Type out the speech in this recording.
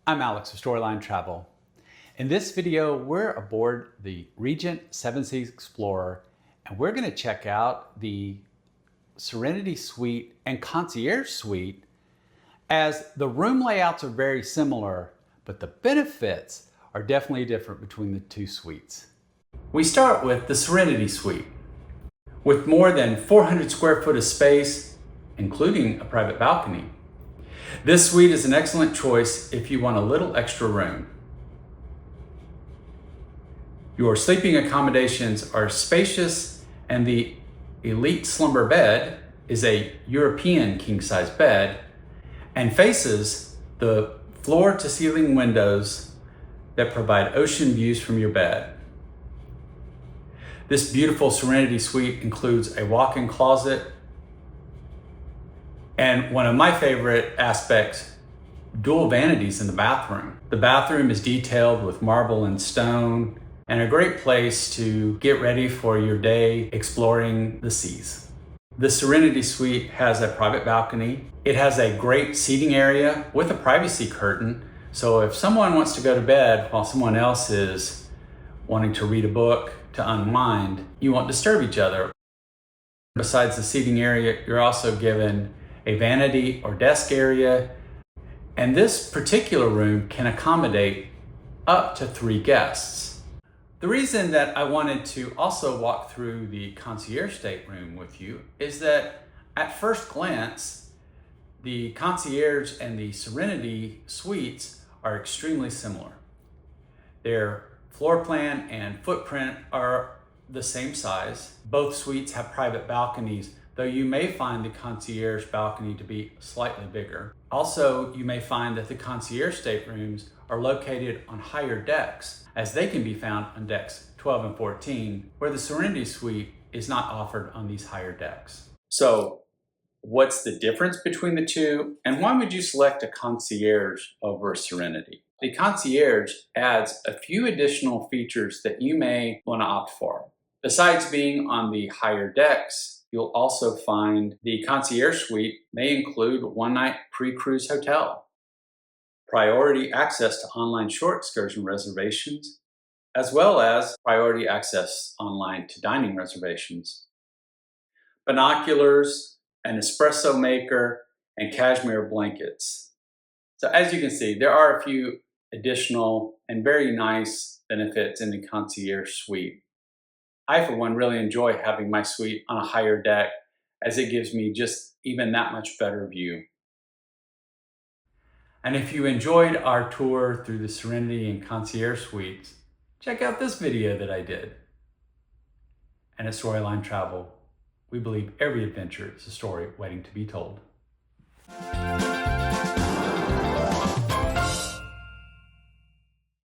I'm Alex of Storyline Travel. In this video, we're aboard the Regent Seven Seas Explorer, and we're going to check out the Serenity Suite and Concierge Suite, as the room layouts are very similar, but the benefits are definitely different between the two suites. We start with the Serenity Suite. With more than 400 square foot of space, including a private balcony. This suite is an excellent choice if you want a little extra room. Your sleeping accommodations are spacious, and the Elite Slumber bed is a European king-size bed and faces the floor-to-ceiling windows that provide ocean views from your bed. This beautiful Serenity Suite includes a walk-in closet, and one of my favorite aspects, dual vanities in the bathroom. The bathroom is detailed with marble and stone, and a great place to get ready for your day exploring the seas. The Serenity Suite has a private balcony. It has a great seating area with a privacy curtain, so if someone wants to go to bed while someone else is wanting to read a book to unwind, you won't disturb each other. Besides the seating area, you're also given a vanity or desk area, and this particular room can accommodate up to 3 guests. The reason that I wanted to also walk through the concierge stateroom with you is that at first glance, the concierge and the Serenity suites are extremely similar. Their floor plan and footprint are the same size. Both suites have private balconies, though you may find the concierge balcony to be slightly bigger. Also, you may find that the concierge staterooms are located on higher decks, as they can be found on decks 12 and 14, where the Serenity Suite is not offered on these higher decks. So, what's the difference between the two, and why would you select a concierge over a Serenity? The concierge adds a few additional features that you may want to opt for. Besides being on the higher decks, you'll also find the concierge suite may include one-night pre-cruise hotel, priority access to online short excursion reservations, as well as priority access online to dining reservations, binoculars, an espresso maker, and cashmere blankets. So as you can see, there are a few additional and very nice benefits in the concierge suite. I, for one, really enjoy having my suite on a higher deck, as it gives me just even that much better view. And if you enjoyed our tour through the Serenity and Concierge Suites, check out this video that I did. And at Storyline Travel, we believe every adventure is a story waiting to be told.